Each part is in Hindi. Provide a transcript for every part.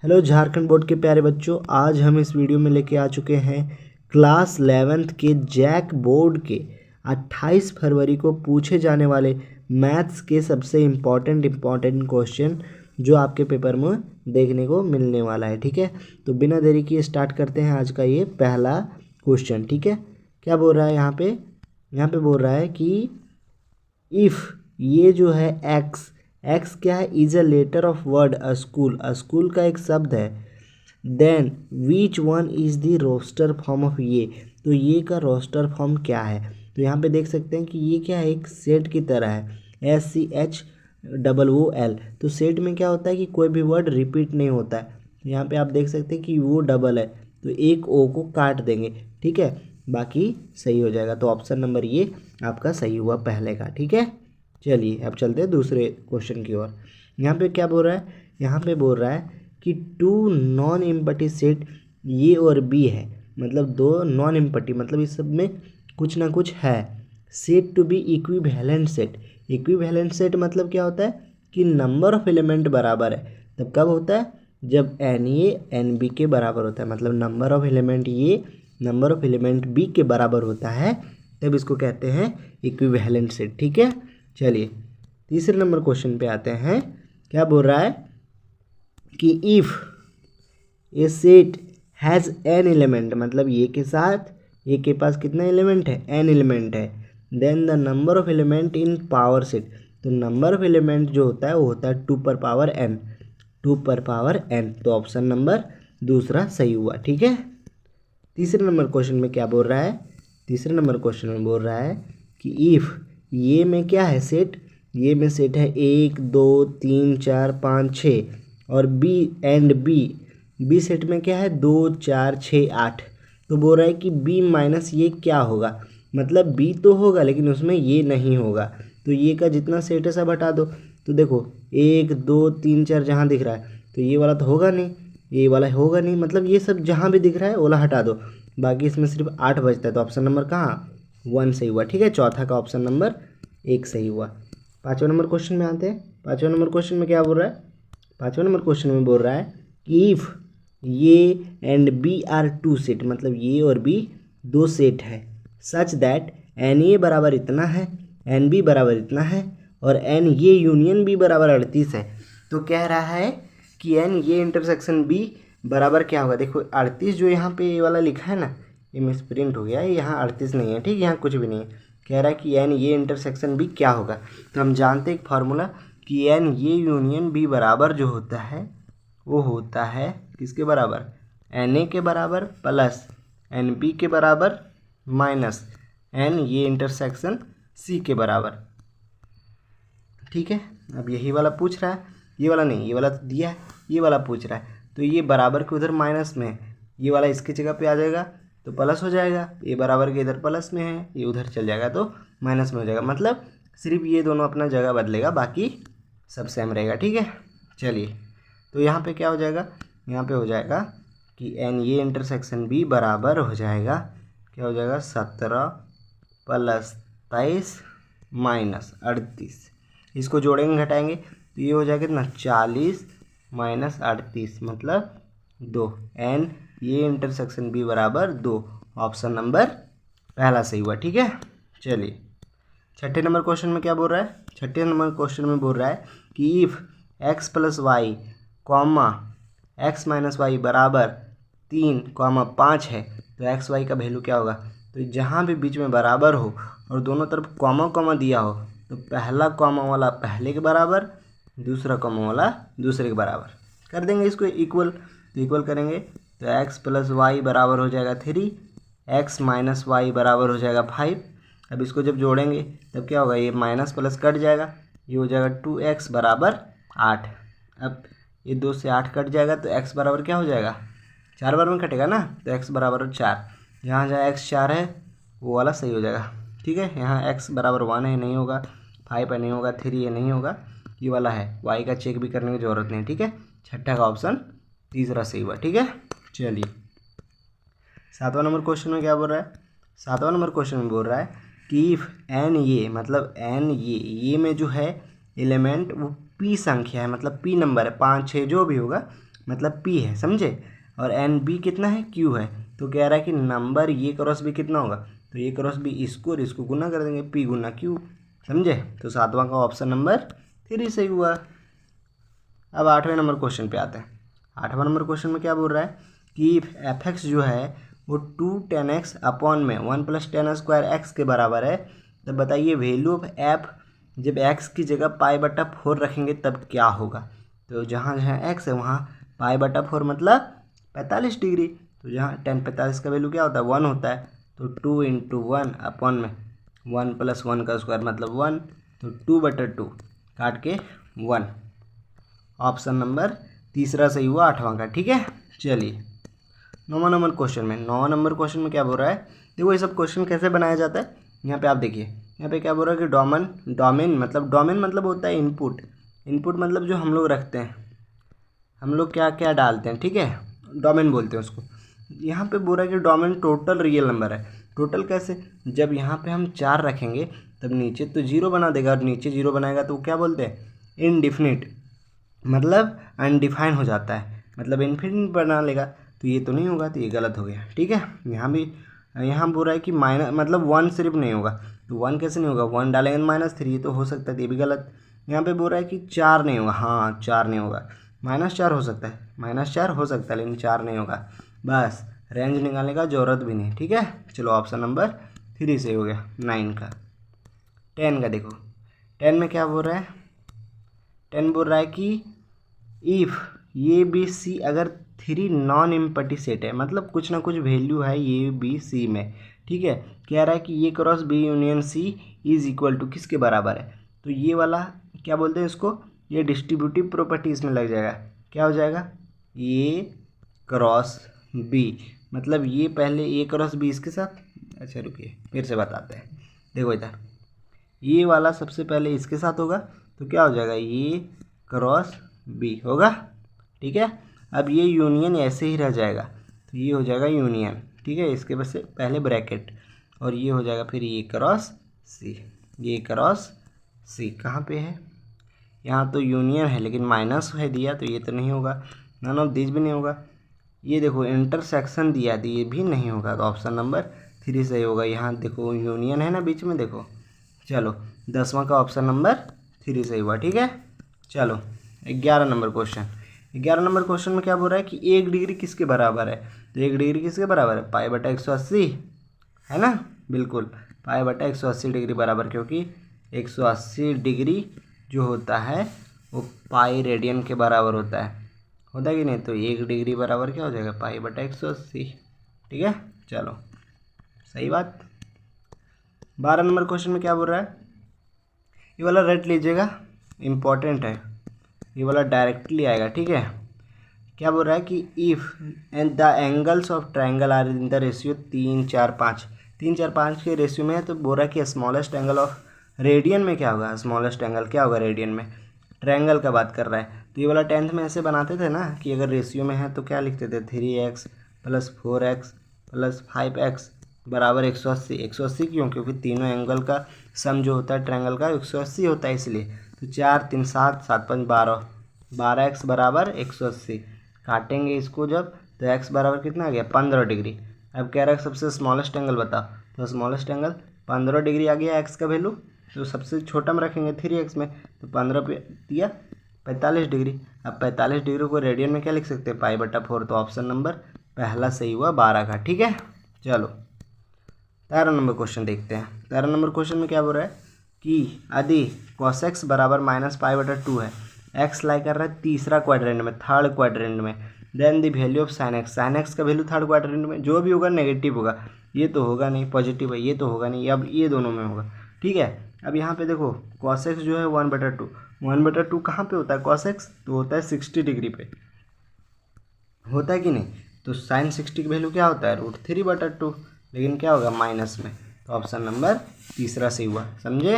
हेलो झारखंड बोर्ड के प्यारे बच्चों, आज हम इस वीडियो में लेके आ चुके हैं क्लास 11th के जैक बोर्ड के 28 फरवरी को पूछे जाने वाले मैथ्स के सबसे इम्पॉर्टेंट क्वेश्चन जो आपके पेपर में देखने को मिलने वाला है। ठीक है, तो बिना देरी किए स्टार्ट करते हैं आज का ये पहला क्वेश्चन। ठीक है, क्या बोल रहा है यहाँ पे बोल रहा है कि इफ़ ये जो है एक्स क्या है, is a letter of word a school का एक शब्द है। Then which one is the roster form of ये, तो ये का रोस्टर फॉर्म क्या है। तो यहाँ पे देख सकते हैं कि ये क्या है, एक सेट की तरह है, SCHOOL। तो सेट में क्या होता है कि कोई भी वर्ड रिपीट नहीं होता है। यहाँ पे आप देख सकते हैं कि वो डबल है, तो एक ओ को काट देंगे। ठीक है, बाकी सही हो जाएगा। तो ऑप्शन नंबर ये आपका सही हुआ पहले का। ठीक है, चलिए अब चलते हैं दूसरे क्वेश्चन की ओर। यहाँ पे क्या बोल रहा है, यहाँ पे बोल रहा है कि two non empty set A और बी है, मतलब दो नॉन एम्पटी, मतलब इस सब में कुछ ना कुछ है। Set to be equivalent set, equivalent set मतलब क्या होता है कि नंबर ऑफ एलिमेंट बराबर है। तब कब होता है, जब एन ए एन बी के बराबर होता है, मतलब number of element A number of element B के बराबर होता है, तब इसको कहते हैं इक्विवेलेंट सेट। ठीक है, चलिए तीसरे नंबर क्वेश्चन पे आते हैं। क्या बोल रहा है कि if A set has an element, मतलब ये के साथ ये के पास कितना एलिमेंट है, एन एलिमेंट है। Then the number of element in power set, तो नंबर ऑफ एलिमेंट जो होता है वो होता है 2 पर पावर n, 2 पर पावर n। तो ऑप्शन नंबर दूसरा सही हुआ। ठीक है, तीसरे नंबर क्वेश्चन में क्या बोल रहा है, तीसरे नंबर क्वेश्चन में बोल रहा है कि इफ़ ये में क्या है सेट, ये में सेट है 1 2 3 4 5 6, और बी सेट में क्या है 2 4 6 8। तो बोल रहा है कि बी माइनस ये क्या होगा, मतलब बी तो होगा लेकिन उसमें ये नहीं होगा। तो ये का जितना सेट है सब हटा दो। तो देखो 1 2 3 4 जहाँ दिख रहा है, तो ये वाला तो होगा नहीं, ये वाला होगा नहीं, मतलब ये सब जहाँ भी दिख रहा है वो वाला हटा दो, बाकी इसमें सिर्फ 8 बचता है। तो ऑप्शन नंबर कहाँ 1 सही हुआ। ठीक है, चौथा का ऑप्शन नंबर 1 सही हुआ। पाँचवें नंबर क्वेश्चन में आते हैं। पाँचवें नंबर क्वेश्चन में क्या बोल रहा है, पाँचवें नंबर क्वेश्चन में बोल रहा है कि if A and B are two set, मतलब ये और बी दो सेट है, सच दैट एन ए बराबर इतना है, एन बी बराबर इतना है, और एन ये यूनियन बी बराबर 38 है। तो कह रहा है कि एन ये इंटरसेक्शन बी बराबर क्या होगा। देखो 38 जो यहाँ पे ये वाला लिखा है ना, ये मिसप्रिंट हो गया है, यहाँ 38 नहीं है। ठीक, यहाँ कुछ भी नहीं है। कह रहा है कि एन ये इंटरसेक्शन बी क्या होगा। तो हम जानते हैं एक फार्मूला कि एन ये यूनियन बी बराबर जो होता है वो होता है किसके बराबर, एन ए के बराबर प्लस एन बी के बराबर माइनस एन ये इंटरसेक्शन सी के बराबर। ठीक है, अब यही वाला पूछ रहा है, ये वाला नहीं, ये वाला तो दिया है, ये वाला पूछ रहा है। तो ये बराबर के उधर माइनस में है, ये वाला इसकी जगह पे आ जाएगा तो प्लस हो जाएगा, ये बराबर के इधर प्लस में है, ये उधर चल जाएगा तो माइनस में हो जाएगा। मतलब सिर्फ ये दोनों अपना जगह बदलेगा, बाकी सब सेम रहेगा। ठीक है, चलिए तो यहाँ पे क्या हो जाएगा, यहाँ पे हो जाएगा कि एन ये इंटरसेक्शन बी बराबर हो जाएगा, क्या हो जाएगा 17 प्लस 23 माइनस 38। इसको जोड़ेंगे घटाएंगे तो ये हो जाएगा कितना 40 माइनस 38 मतलब 2। एन ये इंटरसेक्शन बी बराबर 2, ऑप्शन नंबर पहला सही हुआ। ठीक है, चलिए छठे नंबर क्वेश्चन में क्या बोल रहा है, छठे नंबर क्वेश्चन में बोल रहा है कि if X plus Y comma X minus Y बराबर 3 कॉमा 5 है, तो एक्स वाई का वैल्यू क्या होगा। तो जहाँ भी बीच में बराबर हो और दोनों तरफ कॉमा कॉमा दिया हो, तो पहला कॉमा वाला पहले के बराबर, दूसरा कॉमा वाला दूसरे के बराबर कर देंगे इसको इक्वल। तो इक्वल करेंगे तो एक्स प्लस वाई बराबर हो जाएगा 3, एक्स माइनस वाई बराबर हो जाएगा 5। अब इसको जब जोड़ेंगे तब क्या होगा, ये माइनस प्लस कट जाएगा, ये हो जाएगा 2x बराबर 8। अब ये 2 से 8 कट जाएगा तो x बराबर क्या हो जाएगा, 4 बार में कटेगा ना, तो x बराबर 4। जहाँ जहाँ x 4 है वो वाला सही हो जाएगा। ठीक है, यहाँ x बराबर 1 है, नहीं होगा, 5 है, नहीं होगा, 3 है, नहीं होगा, ये वाला है, y का चेक भी करने की ज़रूरत नहीं। ठीक है, छठा का ऑप्शन तीसरा सही हुआ। ठीक है, चलिए सातवां नंबर क्वेश्चन में क्या बोल रहा है, सातवां नंबर क्वेश्चन में बोल रहा है कि इफ़ एन ये, मतलब एन ये में जो है एलिमेंट वो पी संख्या है, मतलब पी नंबर है, 5 6 जो भी होगा मतलब p है, समझे। और एन बी कितना है, q है। तो कह रहा है कि नंबर ये क्रॉस बी कितना होगा, तो ये क्रॉस बी इसको और इसको गुना कर देंगे, p गुना q, समझे। तो 7वां का ऑप्शन नंबर 3 सही हुआ। अब 8वें नंबर क्वेश्चन पे आते हैं। 8वां नंबर क्वेश्चन में क्या बोल रहा है कि एफ एक्स जो है वो 2 tan x अपॉन में 1 + tan स्क्वायर एक्स के बराबर है। तब बताइए वैल्यू ऑफ एफ जब x की जगह π/4 रखेंगे तब क्या होगा। तो जहाँ जहाँ x है वहाँ π/4 मतलब 45 डिग्री। तो जहाँ tan 45 का वैल्यू क्या होता है, 1 होता है। तो 2 × 1 अपॉन में 1 + 1 का स्क्वायर मतलब 1। तो 2/2 काट के 1। ऑप्शन नंबर तीसरा सही हुआ 8वां का, ठीक है। चलिए 9वां नंबर क्वेश्चन में, 9वां नंबर क्वेश्चन में क्या बोल रहा है, देखो ये सब क्वेश्चन कैसे बनाया जाता है। यहाँ पे आप देखिए, यहाँ पे क्या बोल रहा है कि डोमेन मतलब होता है इनपुट। इनपुट मतलब जो हम लोग रखते हैं, हम लोग क्या क्या डालते हैं, ठीक है, डोमेन बोलते हैं उसको। यहाँ पे बोल रहा है कि डोमेन टोटल रियल नंबर है। टोटल कैसे, जब यहाँ पे हम 4 रखेंगे तब नीचे तो 0 बना देगा, और नीचे 0 बनाएगा तो क्या बोलते हैं, इनडिफिनिट, मतलब अनडिफाइन हो जाता है, मतलब इन्फिनिट बना लेगा। तो ये तो नहीं होगा, तो ये गलत हो गया, ठीक है। यहाँ भी यहाँ बोल रहा है कि माइनस मतलब 1 सिर्फ नहीं होगा, तो 1 कैसे नहीं होगा, 1 डालेंगे -3, ये तो हो सकता है, ये भी गलत। यहाँ पे बोल रहा है कि 4 नहीं होगा, हाँ 4 नहीं होगा, -4 हो सकता है, -4 हो सकता है लेकिन 4 नहीं होगा। बस रेंज निकालने का ज़रूरत भी नहीं, ठीक है। चलो ऑप्शन नंबर 3 से हो गया 9 का। 10 का देखो, 10 में क्या बोल रहा है, 10 बोल रहा है कि इफ़ ये बी सी अगर 3 नॉन एम्प्टी सेट है, मतलब कुछ ना कुछ वैल्यू है ये बी सी में, ठीक है। कह रहा है कि A cross B union C is equal to किसके बराबर है। तो ये वाला क्या बोलते हैं इसको, ये डिस्ट्रीब्यूटिव प्रॉपर्टीज में लग जाएगा। क्या हो जाएगा, ये क्रॉस बी, मतलब ये पहले ए क्रॉस बी इसके साथ, अच्छा रुकिए फिर से बताते हैं। देखो इधर ये वाला सबसे पहले इसके साथ होगा, तो क्या हो जाएगा, ये क्रॉस बी होगा, ठीक है। अब ये यूनियन ऐसे ही रह जाएगा, तो ये हो जाएगा यूनियन, ठीक है, इसके बस से पहले ब्रैकेट, और ये हो जाएगा फिर ये क्रॉस सी, ये क्रॉस सी कहाँ पे है, यहाँ तो यूनियन है लेकिन माइनस है दिया, तो ये तो नहीं होगा, नन ऑफ दिस भी नहीं होगा। ये देखो इंटरसेक्शन दिया तो ये भी नहीं होगा, तो ऑप्शन नंबर 3 सही होगा। यहाँ देखो यूनियन है ना बीच में, देखो। चलो 10वां का ऑप्शन नंबर 3 सही हुआ, ठीक है। चलो 11 नंबर क्वेश्चन। 11 नंबर क्वेश्चन में क्या बोल रहा है कि 1 डिग्री किसके बराबर है। तो 1 डिग्री किसके बराबर है, π/180 है ना, बिल्कुल π/180 डिग्री बराबर, क्योंकि 180 डिग्री जो होता है वो पाई रेडियन के बराबर होता है कि नहीं। तो 1 डिग्री बराबर क्या हो जाएगा, π/180, ठीक है। चलो सही बात। 12 नंबर क्वेश्चन में क्या बोल रहा है, ये वाला रट लीजिएगा, इम्पॉर्टेंट है, ये वाला डायरेक्टली आएगा, ठीक है। क्या बोल रहा है कि if and the angles of triangle are in the ratio 3, 4, 5, 3, 4, 5 के रेशियो में है, तो बोल रहा है कि स्मॉलेस्ट एंगल ऑफ रेडियन में क्या होगा, स्मॉलेस्ट एंगल क्या होगा रेडियन में, ट्रायंगल का बात कर रहा है। तो ये वाला 10th में ऐसे बनाते थे ना कि अगर रेशियो में है तो क्या लिखते थे, 3x + 4x + 5x बराबर 180। 180 क्यों, क्योंकि तीनों एंगल का सम जो होता है ट्रायंगल का 180 होता है, इसलिए। तो 4, 3, 7, 7, 5, 12, 12x बराबर 180। काटेंगे इसको जब, तो x बराबर कितना आ गया, 15 डिग्री। अब कह रहा है सबसे स्मॉलेस्ट एंगल बताओ, तो स्मॉलेस्ट एंगल 15 डिग्री आ गया x का वैल्यू, तो सबसे छोटा में रखेंगे 3x में, तो 15 पे दिया 45 डिग्री। अब 45 डिग्री को रेडियन में क्या लिख सकते हैं, π/4, तो ऑप्शन नंबर पहला सही हुआ 12 का, ठीक है। चलो 13 नंबर क्वेश्चन देखते हैं। 13 नंबर क्वेश्चन में क्या बोल रहा है कि यदि cos x बराबर -π/2 है, x लाई कर रहा है तीसरा क्वाड्रेंट में, थर्ड क्वाड्रेंट में, then the value of sin x का वैल्यू थर्ड क्वाड्रेंट में जो भी होगा नेगेटिव होगा, ये तो होगा नहीं, पॉजिटिव है, ये तो होगा नहीं, अब ये दोनों में होगा, ठीक है। अब यहाँ पे देखो cos x जो है 1/2, 1/2 कहाँ पे होता है cos x, तो होता है 60 डिग्री पे, होता है कि नहीं। तो sin 60 की वैल्यू क्या होता है, √3/2, लेकिन क्या होगा माइनस में, तो ऑप्शन नंबर तीसरा सही हुआ, समझे।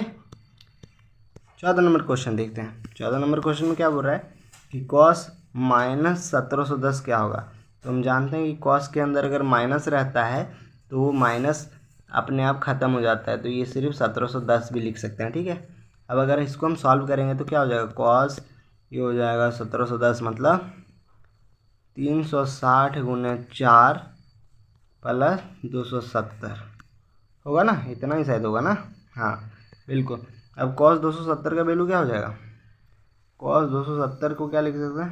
14 नंबर क्वेश्चन देखते हैं। 14 नंबर क्वेश्चन में क्या बोल रहा है कि cos -1710 क्या होगा। तो हम जानते हैं कि cos के अंदर अगर माइनस रहता है तो वो माइनस अपने आप ख़त्म हो जाता है, तो ये सिर्फ 1710 भी लिख सकते हैं, ठीक है। अब अगर इसको हम सॉल्व करेंगे तो क्या हो जाएगा, cos ये हो जाएगा 1710 मतलब 360 गुने 4 प्लस 270 होगा ना, इतना ही शायद होगा ना। हाँ बिल्कुल। अब cos 270 का वैल्यू क्या हो जाएगा, cos 270 को क्या लिख सकते हैं,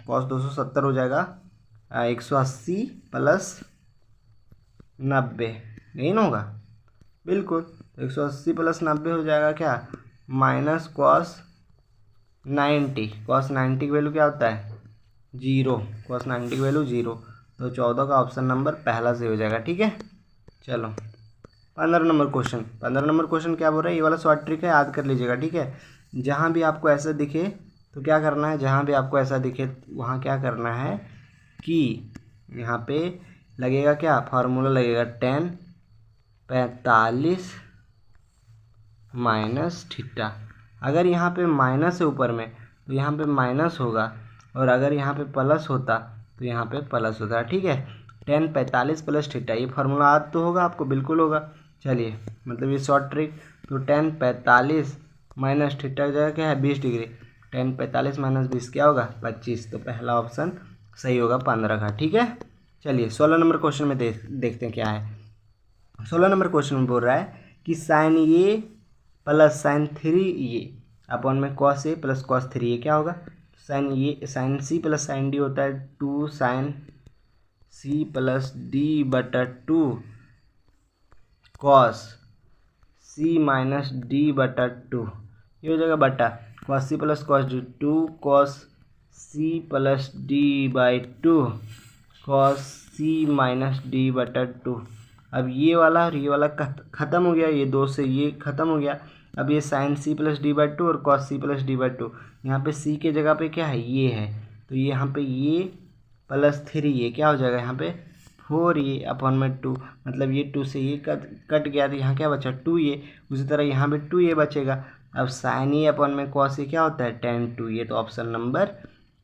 cos 270 हो जाएगा 180 प्लस 90, यही ना होगा, बिल्कुल। 180 प्लस 90 हो जाएगा क्या, माइनस cos 90 की वैल्यू क्या होता है, 0, cos 90 की वैल्यू 0। तो 14 का ऑप्शन नंबर पहला से हो जाएगा, ठीक है। चलो 15 नंबर क्वेश्चन क्या बोल रहा है, ये वाला शॉर्ट ट्रिक है, याद कर लीजिएगा, ठीक है। जहाँ भी आपको ऐसा दिखे तो क्या करना है, जहाँ भी आपको ऐसा दिखे वहाँ क्या करना है कि यहाँ पे लगेगा क्या, फार्मूला लगेगा tan 45 माइनस थीटा। अगर यहाँ पे माइनस है ऊपर में तो यहाँ पे माइनस होगा, और अगर यहाँ पे प्लस होता तो यहाँ पे प्लस होता, ठीक है। tan 45 प्लस थीटा, ये फार्मूला याद तो होगा आपको, बिल्कुल होगा। चलिए मतलब ये शॉर्ट ट्रिक, तो tan 45 माइनस थीटा की जगह क्या है 20 डिग्री, tan 45 माइनस 20 क्या होगा 25। तो पहला ऑप्शन सही होगा 15 का, ठीक है। चलिए 16 नंबर क्वेश्चन में देखते हैं क्या है। 16 नंबर क्वेश्चन में बोल रहा है कि sine A plus sine 3 A upon में cos A plus cos 3 A क्या होगा। Sine C plus sine D होता है 2 साइन सी प्लस डी बटा 2 कॉस सी माइनस डी बटा 2, ये हो जाएगा बटा cos C plus cos D 2 cos C plus D by 2 cos C minus D बटा 2। अब ये वाला और ये वाला ख़त्म हो गया, ये 2 से ये ख़त्म हो गया। अब ये sine C plus D by 2 और cos C plus D by 2, यहाँ पे सी के जगह पे क्या है ये है, तो ये यहाँ पे ये प्लस 3 ये क्या हो जाएगा यहाँ पे 4 ये अपॉन में 2, मतलब ये 2 से ये कट गया, तो यहाँ क्या बचा 2 ये। उसी तरह यहाँ पे 2 ये बचेगा। अब साइन ए अपॉन में कॉस ए क्या होता है tan 2 ये, तो ऑप्शन नंबर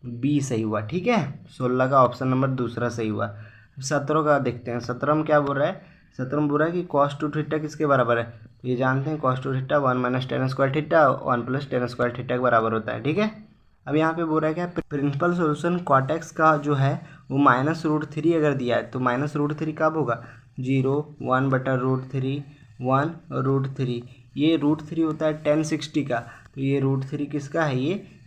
बी सही हुआ, ठीक है। 16 का ऑप्शन नंबर दूसरा सही हुआ। 17 का देखते हैं। 17 में क्या बोल रहा है, 17 में बोल रहा है कि cos 2 थीटा किसके बराबर है, तो ये जानते हैं cos 2 theta 1 minus ten square theta 1 plus ten square theta के बराबर होता है, ठीक है। अब यहाँ पे बोल रहा है क्या, प्रिंसिपल सोल्यूशन cot x का जो है वो -√3 अगर दिया है तो -√3 कब होगा, 0 1 बटा √3 1 √3, ये √3 होता है tan 60 का, तो ये √3 किसका है,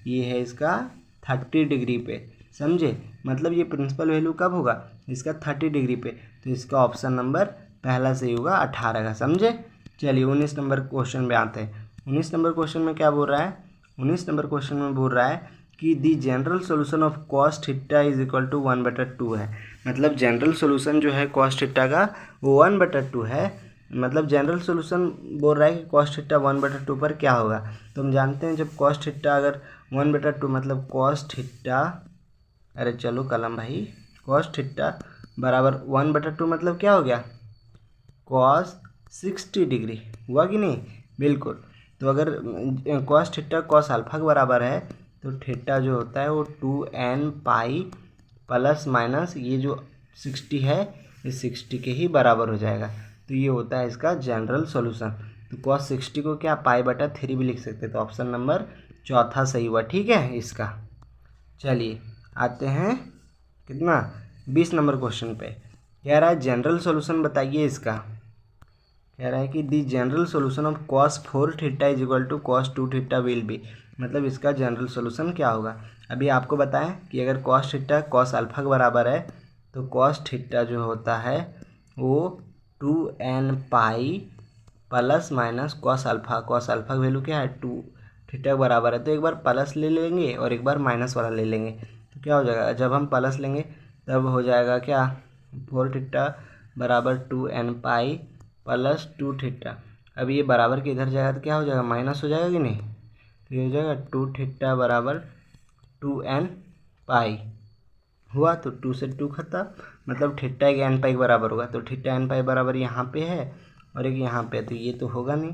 ये है इसका 30 डिग्री पे, समझे। मतलब ये प्रिंसिपल वैल्यू कब होगा इसका 30 डिग्री पे, तो इसका ऑप्शन नंबर पहला सही होगा 18 का, समझे। चलिए 19 नंबर क्वेश्चन पे आते हैं। 19 नंबर क्वेश्चन में क्या बोल रहा है, 19 नंबर क्वेश्चन में बोल रहा है कि the general solution of cos theta is equal to 1/2 है। मतलब जनरल सोल्यूशन जो है cos थीटा का वो 1/2 है। मतलब जनरल सोल्यूशन बोल रहा है कि cos थीटा 1/2 पर क्या होगा, तो हम जानते हैं जब cos थीटा अगर 1/2 मतलब cos थीटा, अरे चलो कलम भाई, cos थीटा बराबर 1/2 मतलब क्या हो गया cos 60 डिग्री, हुआ कि नहीं, बिल्कुल। तो अगर cos थीटा cos अल्फा के बराबर है तो थीटा जो होता है वो 2n पाई प्लस माइनस ये जो 60 है इस 60 के ही बराबर हो जाएगा। तो ये होता है इसका जनरल सॉल्यूशन। तो cos 60 को क्या π/3 भी लिख सकते हैं, तो ऑप्शन नंबर चौथा सही हुआ, ठीक है इसका। चलिए आते हैं कितना 20 नंबर क्वेश्चन पे। कह रहा है जनरल सॉल्यूशन बताइए इसका। कह रहा है कि the general solution of cos 4 theta is equal to cos 2 theta will be, मतलब इसका जनरल सॉल्यूशन क्या होगा। अभी आपको बताएं कि अगर cos थीटा cos अल्फा के बराबर है तो cos थीटा जो होता है वो 2n pi plus minus cos alpha की वैल्यू क्या है 2 थीटा के बराबर है। तो एक बार प्लस ले लेंगे और एक बार माइनस वाला ले लेंगे, तो क्या हो जाएगा, जब हम प्लस लेंगे तब हो जाएगा क्या 4 थीटा बराबर 2n पाई प्लस 2 थीटा। अब ये बराबर के इधर जाएगा तो क्या हो जाएगा माइनस हो जाएगा कि नहीं, तो ये हो जाएगा 2 थीटा बराबर 2n पाई हुआ, तो 2 से 2 खत्म, मतलब थीटा एक n पाई के बराबर होगा। तो थीटा n पाई बराबर यहाँ पे है और एक यहाँ पे, तो ये तो होगा नहीं,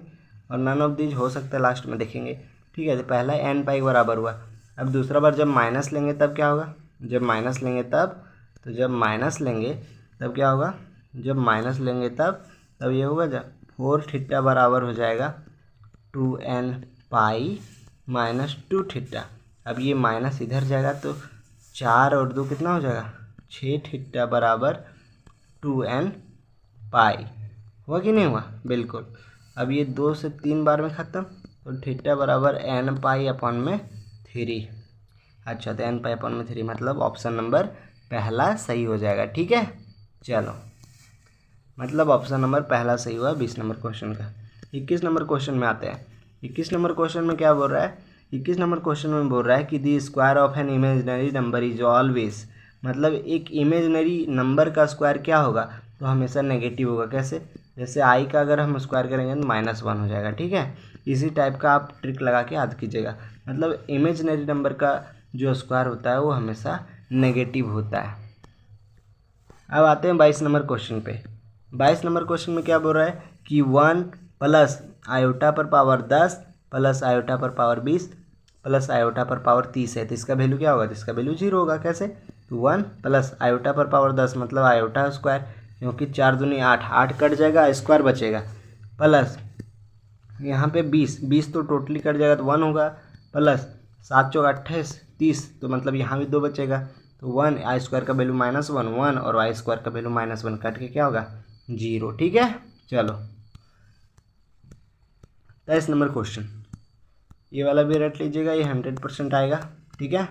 और नन ऑफ दीज हो सकता है, लास्ट में देखेंगे, ठीक है। तो पहला n पाई के बराबर हुआ। अब दूसरा बार जब माइनस लेंगे तब क्या होगा, जब माइनस लेंगे तब, तो जब माइनस लेंगे तब क्या होगा, जब माइनस लेंगे तब ये होगा, जब 4 थीटा बराबर हो जाएगा 2n पाई माइनस 2 थीटा। अब ये माइनस इधर जाएगा तो 4 और 2 कितना हो जाएगा 6 थीटा बराबर 2n पाई। हुआ कि नहीं हुआ? बिल्कुल। अब ये 2 से 3 बार में ख़त्म, तो थीटा बराबर n पाई अपॉन में 3। अच्छा, तो n पाई अपॉन में 3 मतलब ऑप्शन नंबर पहला सही हो जाएगा। ठीक है, चलो, मतलब ऑप्शन नंबर पहला सही हुआ 20 नंबर क्वेश्चन का। 21 नंबर क्वेश्चन में आते हैं। 21 नंबर क्वेश्चन में क्या बोल रहा है? 21 नंबर क्वेश्चन में बोल रहा है कि the square of an imaginary number is always, मतलब एक इमेजिनरी नंबर का स्क्वायर क्या होगा? तो हमेशा नेगेटिव होगा। कैसे? जैसे आई का अगर हम स्क्वायर करेंगे तो -1 हो जाएगा। ठीक है, इसी टाइप का आप ट्रिक लगा के याद कीजिएगा। मतलब इमेजिनरी नंबर का जो स्क्वायर होता है वो हमेशा नेगेटिव होता है। अब आते हैं 22 नंबर क्वेश्चन पे। 22 नंबर क्वेश्चन में क्या बोल रहा है कि 1 प्लस आयोटा पर पावर 10 प्लस आयोटा पर पावर 20 प्लस आयोटा पर पावर 30 है, तो इसका वैल्यू क्या होगा? तो इसका वैल्यू 0 होगा। कैसे? तो 1 प्लस आयोटा पर पावर 10 मतलब आयोटा स्क्वायर, क्योंकि 4 दूनी 8, 8 कट जाएगा, स्क्वायर बचेगा, प्लस यहाँ पे 20 तो टोटली कट जाएगा तो 1 होगा, प्लस 7 चौक 28 30, तो मतलब यहाँ भी 2 बचेगा, तो 1 आई स्क्वायर का वैल्यू -1 और वाई स्क्वायर का वैल्यू -1 कट के क्या होगा 0। ठीक है, चलो 23 नंबर क्वेश्चन, ये वाला भी रट लीजिएगा, ये 100% आएगा। ठीक है,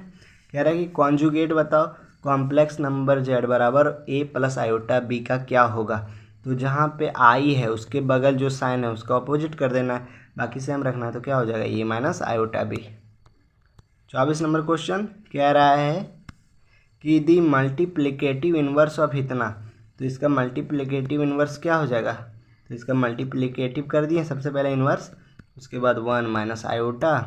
कह रहा है कि कॉन्जुगेट बताओ कॉम्प्लेक्स नंबर z बराबर a प्लस आयोटा b का क्या होगा? तो जहाँ पे i है उसके बगल जो साइन है उसका अपोजिट कर देना है, बाकी सेम रखना है, तो क्या हो जाएगा a minus iota b। 24 number question कह रहा है कि दी मल्टीप्लिकेटिव इन्वर्स ऑफ इतना, तो इसका मल्टीप्लिकेटिव इन्वर्स क्या हो जाएगा? तो इसका मल्टीप्लिकेटिव कर दिए सबसे पहले इन्वर्स, उसके बाद 1 माइनस आयोटा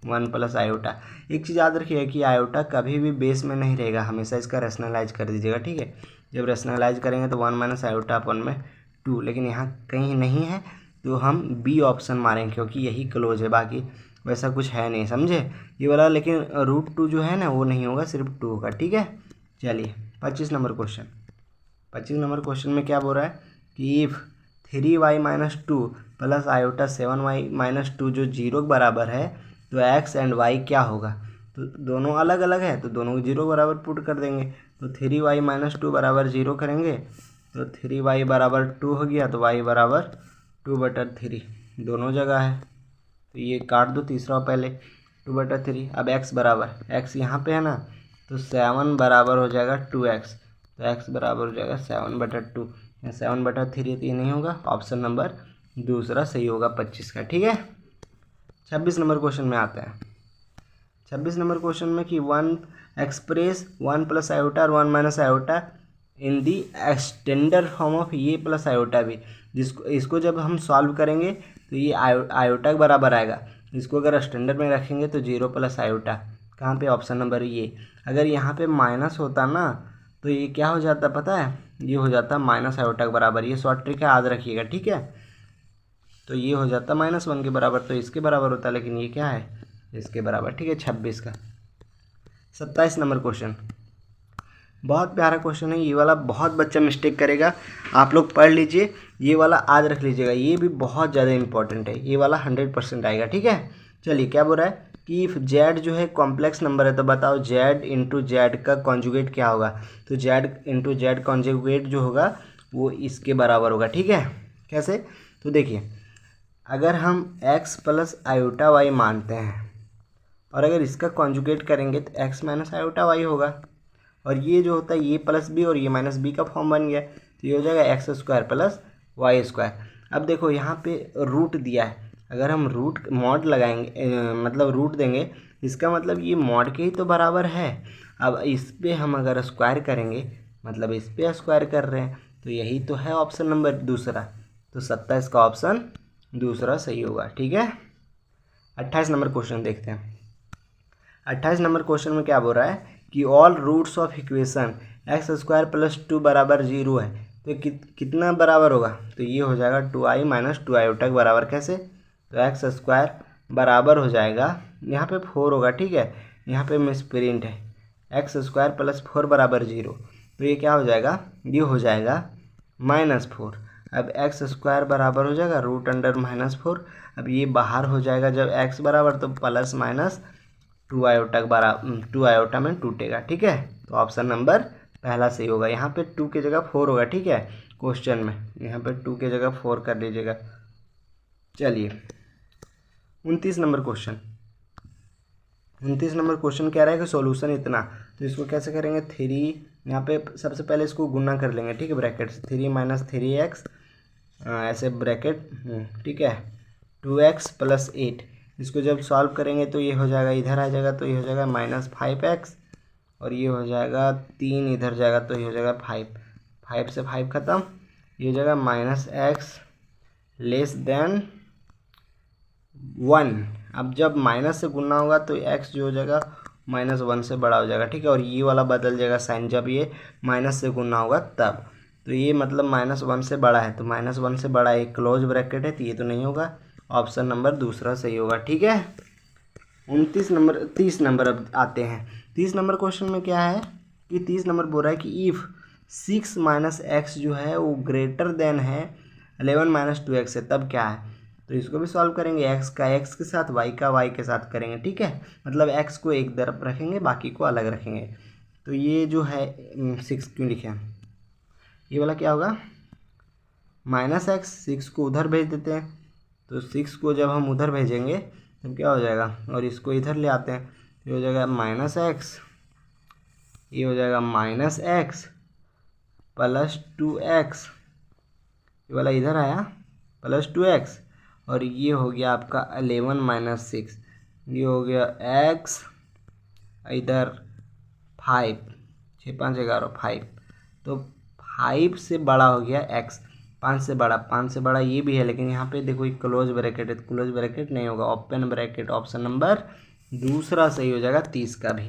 1 प्लस आयोटा। एक चीज़ याद रखिए कि आयोटा कभी भी बेस में नहीं रहेगा, हमेशा इसका रैशनलाइज कर दीजिएगा। ठीक है, जब रैशनलाइज करेंगे तो 1 माइनस आयोटा अपन में 2, लेकिन यहाँ कहीं नहीं है तो हम बी ऑप्शन मारेंगे क्योंकि यही क्लोज है, बाकी वैसा कुछ है नहीं, समझे ये वाला। लेकिन √2 जो है ना वो नहीं होगा, सिर्फ 2 होगा। ठीक है, चलिए 25 नंबर क्वेश्चन। 25 नंबर क्वेश्चन में क्या बोल रहा है कि if 3y minus 2 plus iota 7y minus 2 जो 0 के बराबर है तो x एंड y क्या होगा? तो दोनों अलग अलग है तो दोनों को 0 बराबर पुट कर देंगे, तो 3y माइनस 2 बराबर 0 करेंगे तो 3y बराबर 2 हो गया, तो y बराबर 2/3 दोनों जगह है, तो ये काट दो तीसरा पहले 2/3। अब x बराबर x यहाँ पे है ना, तो 7 बराबर हो जाएगा 2x, तो x बराबर हो जाएगा 7/2, 7/3 तो ये नहीं होगा, ऑप्शन नंबर दूसरा सही होगा 25 का। ठीक है, 26 नंबर क्वेश्चन में आता है। 26 नंबर क्वेश्चन में कि 1 एक्सप्रेस 1 प्लस आयोटा और 1 minus iota in the extender form of A plus iota भी, इसको जब हम सॉल्व करेंगे तो ये आयोटा के बराबर आएगा, इसको अगर स्टैंडर्ड में रखेंगे तो 0 प्लस आयोटा, कहाँ पे? ऑप्शन नंबर ये। अगर यहाँ पे माइनस होता ना तो ये क्या हो जाता पता है? ये हो जाता माइनस आयोटा के बराबर, ये शॉर्ट ट्रिक है याद रखिएगा। ठीक है, तो ये हो जाता -1 के बराबर, तो इसके बराबर होता, लेकिन ये क्या है इसके बराबर। ठीक है, 26 का। 27 नंबर क्वेश्चन बहुत प्यारा क्वेश्चन है, ये वाला बहुत बच्चा मिस्टेक करेगा, आप लोग पढ़ लीजिए, ये वाला आज रख लीजिएगा, ये भी बहुत ज़्यादा इंपॉर्टेंट है, ये वाला 100% आएगा। ठीक है, चलिए क्या बोल रहा है कि इफ़ z जो है कॉम्प्लेक्स नंबर है तो बताओ z इंटू जेड का कॉन्जुगेट क्या होगा? तो z इंटू जेड कॉन्जुगेट जो होगा वो इसके बराबर होगा। ठीक है, कैसे? तो देखिए, अगर हम x प्लस आयोटा y मानते हैं और अगर इसका कॉन्जुगेट करेंगे तो x माइनस आयोटा y होगा, और ये जो होता है ये प्लस बी और ये माइनस बी का फॉर्म बन गया, तो ये हो जाएगा x² प्लस वाई स्क्वायर। अब देखो यहाँ पे रूट दिया है, अगर हम रूट मॉड लगाएंगे मतलब रूट देंगे, इसका मतलब ये मॉड के ही तो बराबर है। अब इस पर हम अगर स्क्वायर करेंगे मतलब इस पर स्क्वायर कर रहे हैं, तो यही तो है ऑप्शन नंबर दूसरा, तो 27 का ऑप्शन दूसरा सही होगा। ठीक है, 28 नंबर क्वेश्चन देखते हैं। 28 नंबर क्वेश्चन में क्या बोल रहा है कि all roots of equation x² plus 2 बराबर 0 है, तो कितना बराबर होगा? तो ये हो जाएगा 2i माइनस 2 आयोटा के बराबर। कैसे? तो x² बराबर हो जाएगा, यहाँ पे 4 होगा। ठीक है, यहाँ पे मिसप्रिंट है, x² प्लस 4 बराबर 0, तो ये क्या हो जाएगा? ये हो जाएगा -4। अब x² बराबर हो जाएगा रूट अंडर -4, अब ये बाहर हो जाएगा जब x बराबर, तो प्लस माइनस 2 आयोटा बराबर 2 आयोटा में टूटेगा। ठीक है, तो ऑप्शन नंबर पहला सही होगा। यहाँ पे 2 की जगह 4 होगा। ठीक है, क्वेश्चन में यहाँ पे 2 की जगह 4 कर लीजिएगा। चलिए 29 नंबर क्वेश्चन। 29 नंबर क्वेश्चन कह रहा है कि सॉल्यूशन इतना, तो इसको कैसे करेंगे, 3 यहाँ पे सबसे पहले इसको गुना कर लेंगे। ठीक है, ब्रैकेट से 3 माइनस 3x ऐसे ब्रैकेट। ठीक है, 2x प्लस 8, इसको जब सॉल्व करेंगे तो ये हो जाएगा, इधर आ जाएगा तो ये हो जाएगा -5x, और ये हो जाएगा 3 इधर जाएगा तो ये हो जाएगा 5 से 5 ख़त्म, ये हो जाएगा -x लेस देन 1। अब जब माइनस से गुना होगा तो x जो हो जाएगा -1 से बड़ा हो जाएगा। ठीक है, और ये वाला बदल जाएगा साइन जब ये माइनस से गुना होगा तब। तो ये मतलब -1 से बड़ा है, तो -1 से बड़ा एक क्लोज ब्रैकेट है, तो ये तो नहीं होगा। ऑप्शन नंबर दूसरा सही होगा। ठीक है, 30 नंबर अब आते हैं। 30 नंबर क्वेश्चन में क्या है कि 30 नंबर बोल रहा है कि इफ़ 6 माइनस एक्स जो है वो ग्रेटर देन है 11 माइनस 2x है, तब क्या है। तो इसको भी सॉल्व करेंगे, x का x के साथ, y का y के साथ करेंगे। ठीक है, मतलब x को एक तरफ रखेंगे, बाकी को अलग रखेंगे। तो ये जो है 6 क्यों लिखे हैं, ये वाला क्या होगा -x, 6 को उधर भेज देते हैं। तो 6 को जब हम उधर भेजेंगे तब क्या हो जाएगा, और इसको इधर ले आते हैं, ये हो जाएगा -x, ये हो जाएगा -x प्लस 2x, ये वाला इधर आया प्लस 2x, और ये हो गया आपका 11 माइनस 6, ये हो गया x, इधर 5, 6 5 11 5, तो 5 से बड़ा हो गया x, 5 से बड़ा ये भी है, लेकिन यहाँ पे देखो एक क्लोज ब्रैकेट है, तो क्लोज ब्रैकेट नहीं होगा, ओपन ब्रैकेट। ऑप्शन नंबर दूसरा सही हो जाएगा 30 का भी।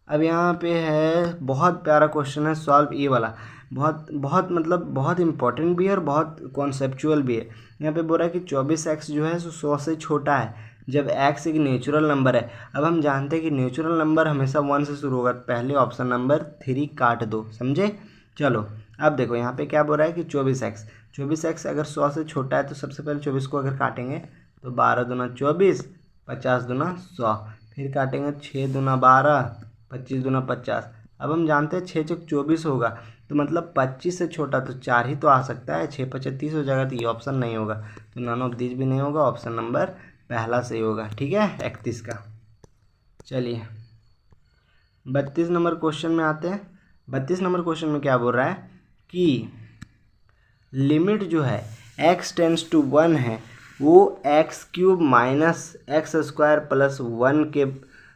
अब यहाँ पे है बहुत प्यारा क्वेश्चन है, सॉल्व ये वाला बहुत इंपॉर्टेंट भी है और बहुत कॉन्सेप्चुअल भी है। यहाँ पे बोल रहा है कि 24x जो है 100 से छोटा है जब x एक नेचुरल नंबर है। अब हम जानते हैं कि नेचुरल नंबर हमेशा 1 से शुरू होगा, पहले ऑप्शन नंबर 3 काट दो, समझे। चलो अब देखो यहाँ पे क्या बोल रहा है कि 24x अगर 100 से छोटा है, तो सबसे पहले 24 को अगर काटेंगे तो 12 दूना 24, 50 दूना 100, फिर काटेंगे 6 दूना 12, 25 दूना 50। अब हम जानते हैं 6 चौक 24 होगा, तो मतलब 25 से छोटा तो 4 ही तो आ सकता है, 6 5 30 हो जाएगा, तो ये ऑप्शन नहीं होगा, तो नॉन ऑफ दिस भी नहीं होगा, ऑप्शन नंबर पहला सही होगा। ठीक है, 31 का। चलिए 32 नंबर क्वेश्चन में आते हैं। 32 नंबर क्वेश्चन में क्या बोल रहा है कि लिमिट जो है x टेंस टू 1 है, वो x³ माइनस x² प्लस 1 के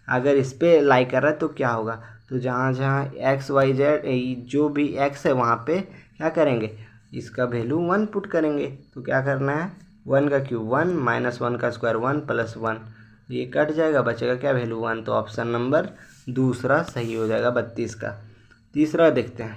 अगर इस पर लाई कर रहा है तो क्या होगा। तो जहाँ जहाँ x y z जो भी x है वहाँ पे क्या करेंगे, इसका वैल्यू 1 पुट करेंगे। तो क्या करना है, 1 का क्यूब 1 माइनस 1 का स्क्वायर 1 प्लस 1, ये कट जाएगा, बचेगा क्या वैल्यू 1। तो ऑप्शन नंबर दूसरा सही हो जाएगा 32 का। तीसरा देखते हैं,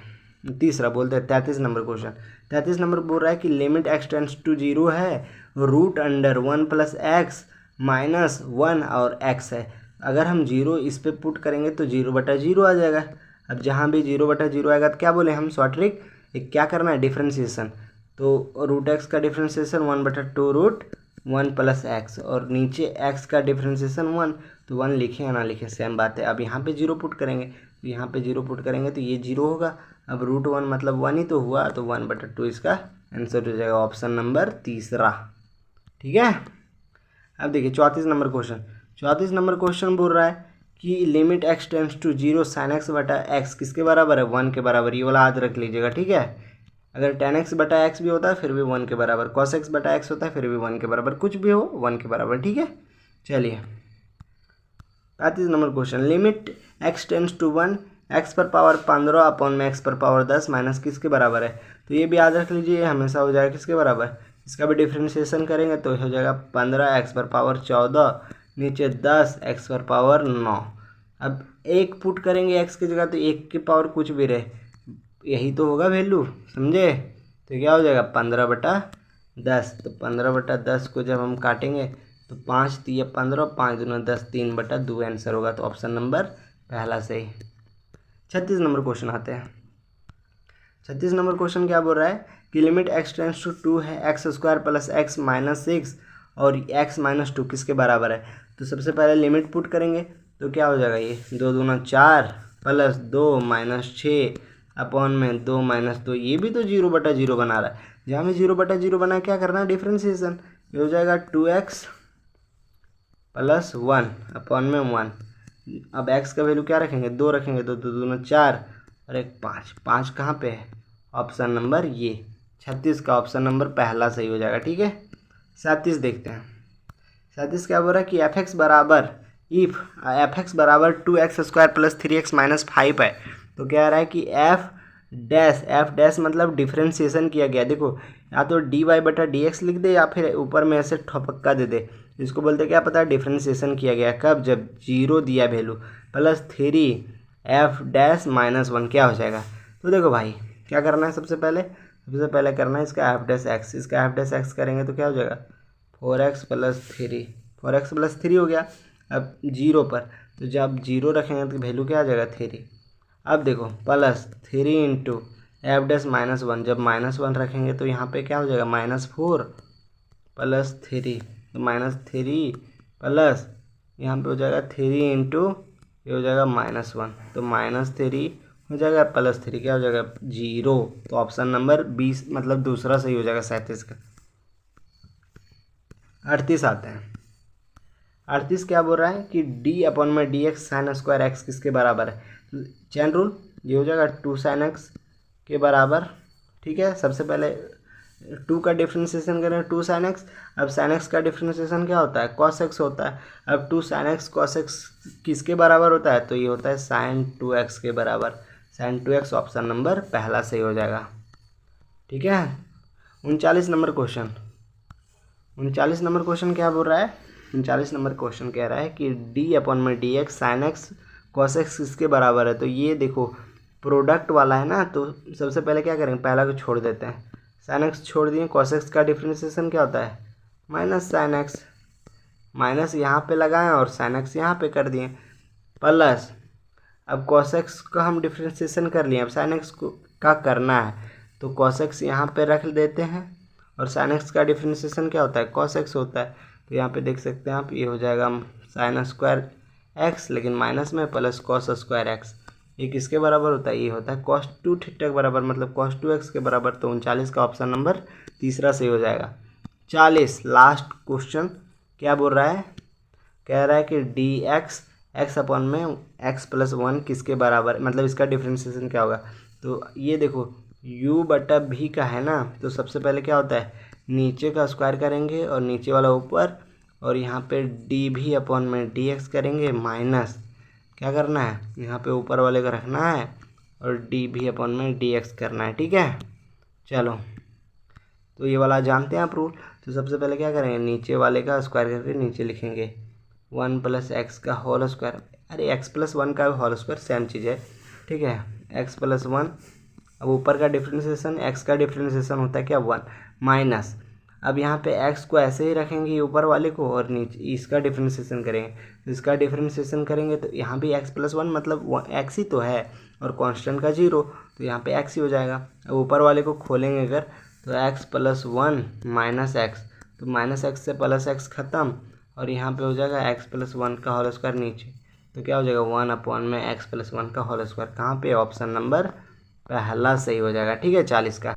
तीसरा बोलते हैं 33 नंबर क्वेश्चन। 33 नंबर बोल रहा है कि लिमिट x टेंस टू 0 है, root under 1 plus X minus 1 और x है। अगर हम 0 इस पे पुट करेंगे तो 0/0 आ जाएगा। अब जहाँ भी 0/0 आएगा तो क्या बोले हम, शॉर्ट ट्रिक क्या करना है, डिफ्रेंशिएशन। तो रूट x का डिफ्रेंशिएशन 1/2 रूट 1 प्लस एक्स, और नीचे x का डिफ्रेंशिएशन 1, तो 1 लिखे या ना लिखे सेम बात है। अब यहाँ पे 0 पुट करेंगे, तो यहाँ पे 0 पुट करेंगे तो ये 0 होगा। अब रूट 1 मतलब 1 ही तो हुआ, तो 1/2 इसका आंसर हो जाएगा, ऑप्शन नंबर तीसरा। ठीक है, अब देखिए 34 नंबर क्वेश्चन। 34 नंबर क्वेश्चन बोल रहा है कि limit x tends to 0 sin x/x किसके बराबर है, 1 के बराबर। ये वाला याद रख लीजिएगा। ठीक है, अगर tan x/x भी होता है फिर भी 1 के बराबर, cos x/x होता है फिर भी 1 के बराबर, कुछ भी हो 1 के बराबर। ठीक है, चलिए 35 number question. Limit x tends to 1 x पर पावर 15 अपॉन में x पर पावर 10 माइनस किसके बराबर है। तो ये भी याद रख लीजिए, ये हमेशा हो जाएगा किसके बराबर। इसका भी डिफ्रेंशिएशन करेंगे तो हो जाएगा 15 x पर पावर 14 नीचे 10 x पर पावर 9। अब 1 पुट करेंगे x की जगह, तो 1 की पावर कुछ भी रहे, यही तो होगा वैल्यू, समझे। तो क्या हो जाएगा 15/10। तो 15/10 को जब हम काटेंगे तो 5 3 15, 5 दूना 10, 3/2 आंसर होगा। तो ऑप्शन नंबर पहला सही। 36 नंबर क्वेश्चन आते हैं। 36 नंबर क्वेश्चन क्या बोल रहा है कि लिमिट x टेंस टू 2 है, x² प्लस x माइनस 6 और x माइनस 2 किसके बराबर है। तो सबसे पहले लिमिट पुट करेंगे तो क्या हो जाएगा, ये 2 दूना 4 प्लस 2 माइनस 6 अपॉन में 2 माइनस 2, ये भी तो 0/0 बना रहा है। जहाँ में 0/0 बना क्या करना है, डिफ्रेंशिएशन। ये हो जाएगा 2x प्लस 1 अपॉन में 1। अब x का वैल्यू क्या रखेंगे, 2 रखेंगे तो 2 दूना 4 और 1 5, 5 कहाँ पे है, ऑप्शन नंबर ये 36 का ऑप्शन नंबर पहला सही हो जाएगा। ठीक है, 37 देखते हैं। 37 क्या बोल रहा है कि एफ एक्स बराबर 2x² प्लस 3x माइनस 5 है। तो क्या आ रहा है कि एफ डैश मतलब डिफ्रेंशिएशन किया गया। देखो या तो dy/dx लिख दे या फिर ऊपर में ऐसे ठपक्का दे दे, इसको बोलते क्या पता है, डिफ्रेंशिएशन किया गया। कब, जब 0 दिया value, plus 3f dash minus 1 क्या हो जाएगा। तो देखो भाई क्या करना है, सबसे पहले करना है इसका एफ डैश एक्स। इसका एफ डैश एक्स करेंगे तो क्या हो जाएगा, 4x प्लस 3 हो गया। अब 0 पर, तो जब 0 रखेंगे तो वैल्यू क्या आ जाएगा, 3। अब देखो plus 3 into F dash minus 1, जब -1 रखेंगे तो यहाँ पे क्या हो जाएगा, -4 प्लस 3, तो -3 प्लस यहाँ पे हो जाएगा 3 इंटू ये हो जाएगा -1, तो -3 हो जाएगा प्लस 3 क्या हो जाएगा, 0। तो ऑप्शन नंबर 20 मतलब दूसरा सही हो जाएगा 37 का। 38 आता है। 38 क्या बोल रहा है कि d/dx साइन स्क्वायर एक्स किसके बराबर है। चैन रूल, ये हो जाएगा 2 साइन एक्स के बराबर। ठीक है, सबसे पहले 2 का डिफ्रेंशिएशन करें 2 साइन एक्स। अब साइन एक्स का डिफ्रेंशिएशन क्या होता है, कॉस एक्स होता है। अब 2 साइन एक्स कॉस एक्स किसके बराबर होता है, तो ये होता है साइन 2x के बराबर। साइन 2x ऑप्शन नंबर पहला सही हो जाएगा। ठीक है, 39 नंबर क्वेश्चन। 39 नंबर क्वेश्चन क्या बोल रहा है, 39 नंबर क्वेश्चन कह रहा है कि d/dx sine x cos x किसके बराबर है। तो ये देखो प्रोडक्ट वाला है ना, तो सबसे पहले क्या करेंगे, पहला को छोड़ देते हैं। साइन एक्स छोड़ दिए, कॉस एक्स का डिफ्रेंशिएशन क्या होता है, माइनस साइन एक्स। माइनस यहाँ पे लगाएं और साइन एक्स यहाँ पे कर दिए, प्लस अब कॉस एक्स का हम डिफ्रेंशिएशन कर लिए, अब साइन एक्स का करना है तो कॉस एक्स यहाँ पे रख देते हैं। और साइन एक्स का डिफ्रेंशिएशन क्या होता है, कॉस एक्स होता है। तो यहाँ पे देख सकते हैं आप, ये हो जाएगा साइन स्क्वायर एक्स लेकिन माइनस में प्लस कॉस स्क्वायर एक्स। ये किसके बराबर होता है, ये होता है cos 2 थीटा के बराबर, मतलब cos 2x के बराबर। तो 39 का ऑप्शन नंबर तीसरा सही हो जाएगा। 40 लास्ट क्वेश्चन क्या बोल रहा है, कह रहा है कि dx x/में x प्लस 1 किसके बराबर, मतलब इसका डिफ्रेंशिएशन क्या होगा। तो ये देखो u/v का है ना, तो सबसे पहले क्या होता है, नीचे का स्क्वायर करेंगे और नीचे वाला ऊपर, और यहाँ पे dv/में dx करेंगे माइनस क्या करना है, यहाँ पे ऊपर वाले का रखना है और dv/में dx करना है। ठीक है, चलो तो ये वाला जानते हैं आप रूल। तो सबसे पहले क्या करेंगे, नीचे वाले का स्क्वायर करके नीचे लिखेंगे 1 + x का होल स्क्वायर। अरे x + 1 का होल स्क्वायर सेम चीज़ है। ठीक है, x + 1। अब ऊपर का डिफ्रेंशिएशन, x का डिफ्रेंशिएशन होता है क्या, 1 माइनस। अब यहाँ पे x को ऐसे ही रखेंगे ऊपर वाले को और नीचे इसका डिफ्रेंशिएशन करेंगे। तो इसका डिफ्रेंशिएशन करेंगे तो यहाँ भी x + 1 मतलब x ही तो है और कांस्टेंट का 0, तो यहाँ पे x ही हो जाएगा। अब ऊपर वाले को खोलेंगे अगर तो x + 1 माइनस x, तो माइनस x से प्लस x ख़त्म और यहाँ पे हो जाएगा x + 1 का होल स्क्वायर नीचे, तो क्या हो जाएगा 1/में x + 1 का होल स्क्वायर। कहाँ पे, ऑप्शन नंबर पहला सही हो जाएगा। ठीक है, 40 का।